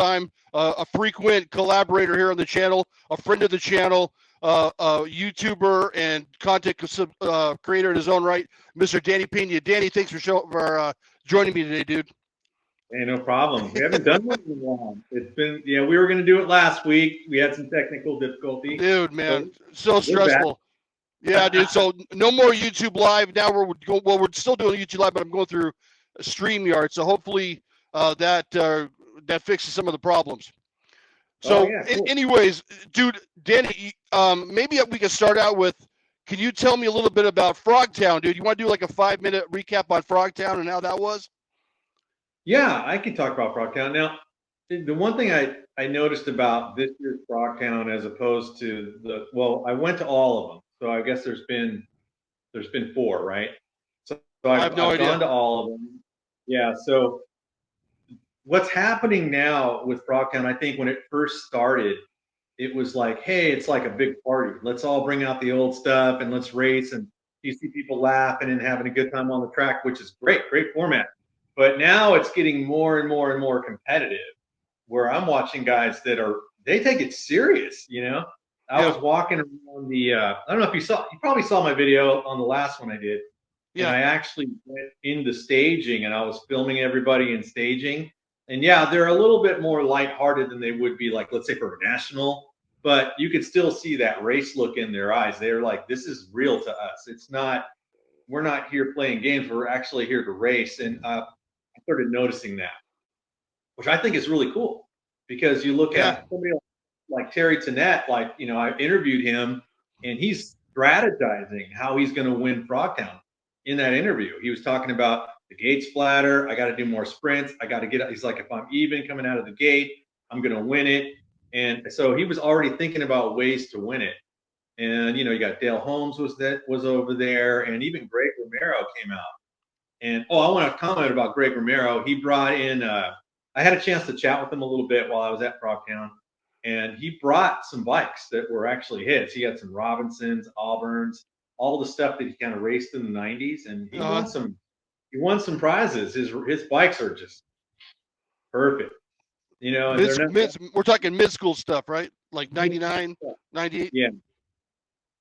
time, a frequent collaborator here on the channel, a friend of the channel, a YouTuber and content creator in his own right, Mr. Danny Pena. Danny, thanks for joining me today, dude. Hey, no problem. We haven't done one in a while. It's been, we were going to do it last week. We had some technical difficulty. Dude, man, so stressful. Yeah, dude. So no more YouTube Live. Now we're still doing YouTube Live, but I'm going through StreamYard. So hopefully that fixes some of the problems. So, cool. Anyways, dude, Danny, maybe we can start out with. Can you tell me a little bit about Frogtown, dude? You want to do like a 5-minute recap on Frogtown and how that was? Yeah, I can talk about Frogtown. Now, the one thing I noticed about this year's Frogtown as opposed to I went to all of them. So I guess there's been 4, right? So I've gone to all of them. Yeah. So what's happening now with Frogtown, I think when it first started, it was like, hey, it's like a big party. Let's all bring out the old stuff and let's race. And you see people laughing and having a good time on the track, which is great format. But now it's getting more and more and more competitive, where I'm watching guys that they take it serious. I was walking around I don't know if you probably saw my video on the last one I did. Yeah. And I actually went into staging and I was filming everybody in staging. And yeah, they're a little bit more lighthearted than they would be, like, let's say for a national, but you could still see that race look in their eyes. They're like, this is real to us. We're not here playing games. We're actually here to race. And I started noticing that, which I think is really cool, because you look at somebody like Terry Tennant, I interviewed him and he's strategizing how he's going to win Frogtown in that interview. He was talking about the gate's flatter. I got to do more sprints. I got to get, he's like, if I'm even coming out of the gate, I'm going to win it. And so he was already thinking about ways to win it. And, you got Dale Holmes was over there, and even Greg Romero came out. And, I want to comment about Greg Romero. He brought in, I had a chance to chat with him a little bit while I was at Frogtown, and he brought some bikes that were actually his. He had some Robinsons, Auburns, all the stuff that he kind of raced in the 90s, and he won some prizes. His bikes are just perfect. And we're talking mid-school stuff, right? Like 99, 98? Yeah.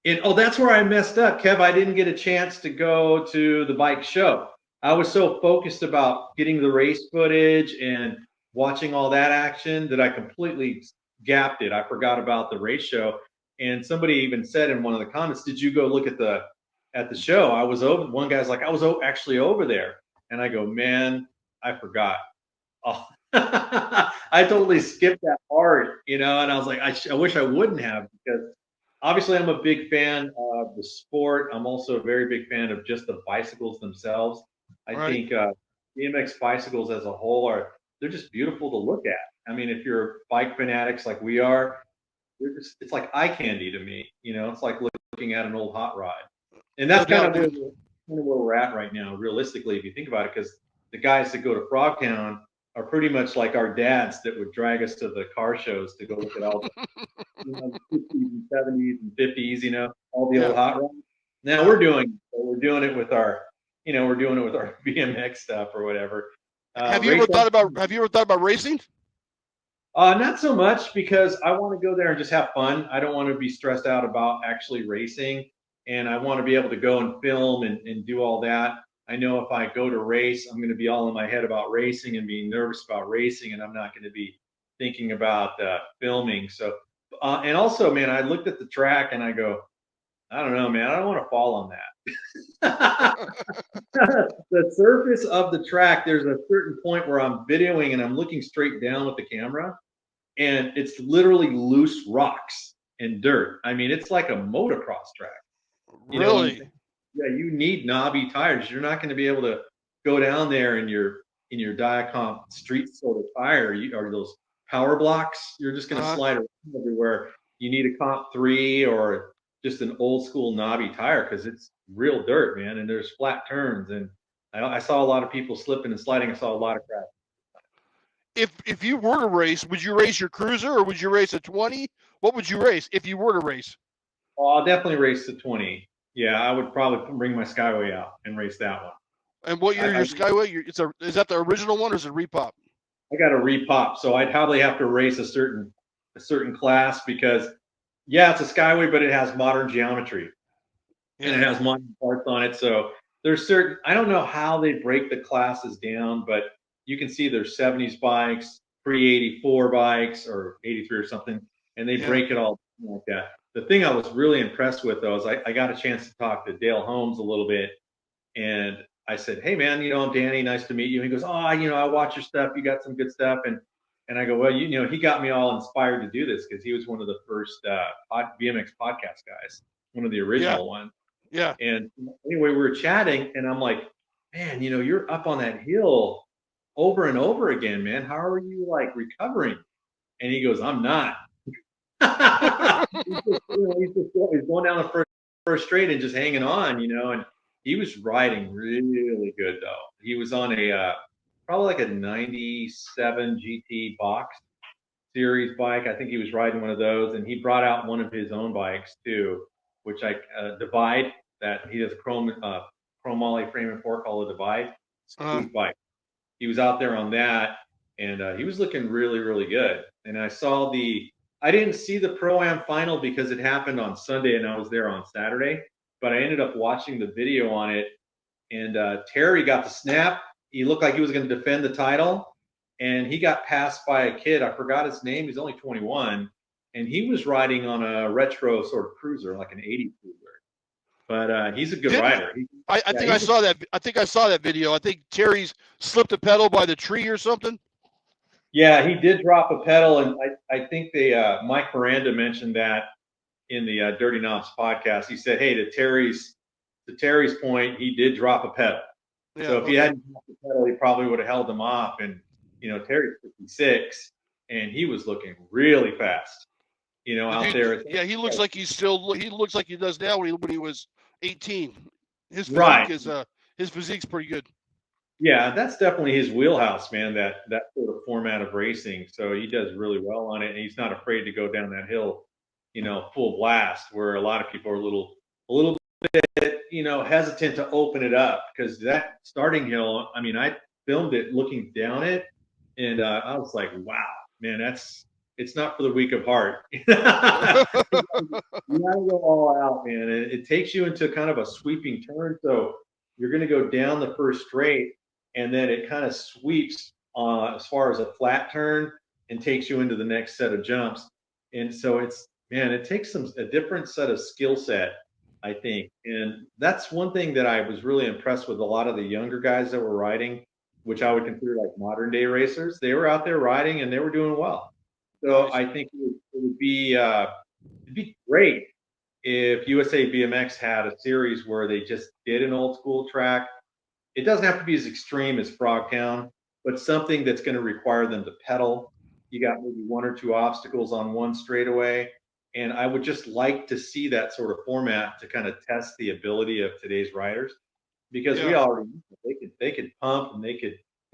And that's where I messed up, Kev. I didn't get a chance to go to the bike show. I was so focused about getting the race footage and watching all that action that I completely gapped it. I forgot about the race show. And somebody even said in one of the comments, did you go look at the show? I was over. One guy's like, I was actually over there. And I go, man, I forgot. Oh, I totally skipped that part, and I was like, I wish I wouldn't have, because obviously I'm a big fan of the sport. I'm also a very big fan of just the bicycles themselves. I think BMX bicycles as a whole they're just beautiful to look at. I mean, if you're bike fanatics like we are, it's like eye candy to me. It's like looking at an old hot rod. And that's kind of where we're at right now, realistically, if you think about it, because the guys that go to Frogtown are pretty much like our dads that would drag us to the car shows to go look at all the 50s and 70s and 50s, all the old hot rods. Now we're doing it with our, BMX stuff or whatever. Have you ever thought about racing? Not so much, because I want to go there and just have fun. I don't want to be stressed out about actually racing, and I want to be able to go and film and do all that. I know if I go to race, I'm going to be all in my head about racing and being nervous about racing, and I'm not going to be thinking about filming. So, and also, man, I looked at the track and I go, I don't know, man, I don't want to fall on that. The surface of the track, there's a certain point where I'm videoing and I'm looking straight down with the camera, and it's literally loose rocks and dirt. I mean, it's like a motocross track. Really? Yeah, you need knobby tires. You're not going to be able to go down there in your Diacomp street sort of tire, or those power blocks. You're just going to slide around everywhere. You need a Comp 3 or just an old school knobby tire, because it's real dirt, man, and there's flat turns. And I saw a lot of people slipping and sliding. I saw a lot of crap. If you were to race, would you race your cruiser or would you race a 20? What would you race if you were to race? I'll definitely race the 20. Yeah, I would probably bring my Skyway out and race that one. And what year your Skyway? Is that the original one or is it repop? I got to repop. So I'd probably have to race a certain class because yeah, it's a skyway, but it has modern geometry and it has modern parts on it. So there's certain, I don't know how they break the classes down, but you can see there's 70s bikes, pre-84 bikes or 83 or something, and they break it all like that. The thing I was really impressed with though is I got a chance to talk to Dale Holmes a little bit, and I said, "Hey man, I'm Danny. Nice to meet you." And he goes, "Oh, I watch your stuff. You got some good stuff." And I go, "Well, he got me all inspired to do this because he was one of the first BMX podcast guys, one of the original ones." Yeah. And anyway, we were chatting, and I'm like, "Man, you're up on that hill over and over again, man. How are you like recovering?" And he goes, "I'm not." He's going down the first straight and just hanging on, and he was riding really good though. He was on a probably like a 97 GT box series bike. I think he was riding one of those, and he brought out one of his own bikes too, which I Divide, that he does chrome moly frame and fork called a Divide. Sweet bike. He was out there on that, and he was looking really, really good. And I didn't see the Pro-Am final because it happened on Sunday and I was there on Saturday, but I ended up watching the video on it. And Terry got the snap. He looked like he was going to defend the title, and he got passed by a kid. I forgot his name. He's only 21, and he was riding on a retro sort of cruiser, like an 80 cruiser. But he's a good rider. I think I saw that. I think I saw that video. I think Terry's slipped a pedal by the tree or something. Yeah, he did drop a pedal, and I think Mike Miranda mentioned that in the Dirty Knobs podcast. He said, "Hey, to Terry's point, he did drop a pedal. So if he hadn't dropped the pedal, he probably would have held him off." And Terry's 56, and he was looking really fast. Out there. Yeah, he looks like he looks like he does now when he was 18. His physique is his physique's pretty good. Yeah, that's definitely his wheelhouse, man. That sort of format of racing. So he does really well on it, and he's not afraid to go down that hill, full blast. Where a lot of people are a little bit, hesitant to open it up because that starting hill. I mean, I filmed it looking down it, and I was like, wow, man, it's not for the weak of heart. You gotta go all out, man. It takes you into kind of a sweeping turn. So you're going to go down the first straight, and then it kind of sweeps as far as a flat turn and takes you into the next set of jumps. And so it takes a different set of skill set, I think. And that's one thing that I was really impressed with a lot of the younger guys that were riding, which I would consider like modern day racers. They were out there riding and they were doing well. So I think it would be great if USA BMX had a series where they just did an old school track. It doesn't have to be as extreme as Frogtown, but something that's going to require them to pedal. You got maybe one or two obstacles on one straightaway. And I would just like to see that sort of format to kind of test the ability of today's riders, because we already know they could pump and they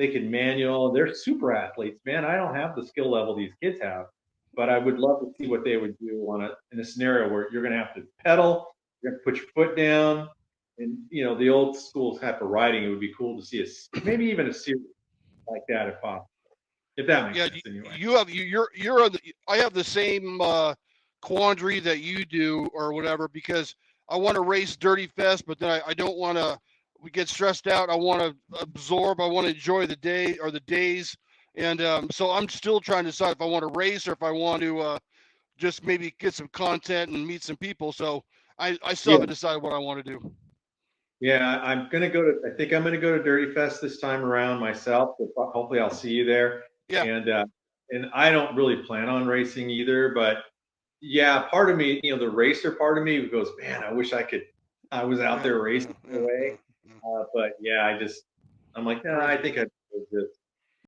could manual. They're super athletes, man. I don't have the skill level these kids have, but I would love to see what they would do in a scenario where you're going to have to pedal, you're going to put your foot down, and the old school type of riding. It would be cool to see maybe even a series like that if possible. If that makes sense. Anyway, I have the same quandary that you do or whatever, because I want to race Dirty Fest, but then I don't want to get stressed out. I want to absorb. I want to enjoy the day or the days. And so I'm still trying to decide if I want to race or if I want to just maybe get some content and meet some people. So I still haven't decided what I want to do. Yeah, I think I'm going to go to Dirty Fest this time around myself. So hopefully I'll see you there. Yeah. And I don't really plan on racing either, but yeah, part of me, the racer part of me goes, man, I wish I was out there racing away. But yeah, I'm like, I think I'd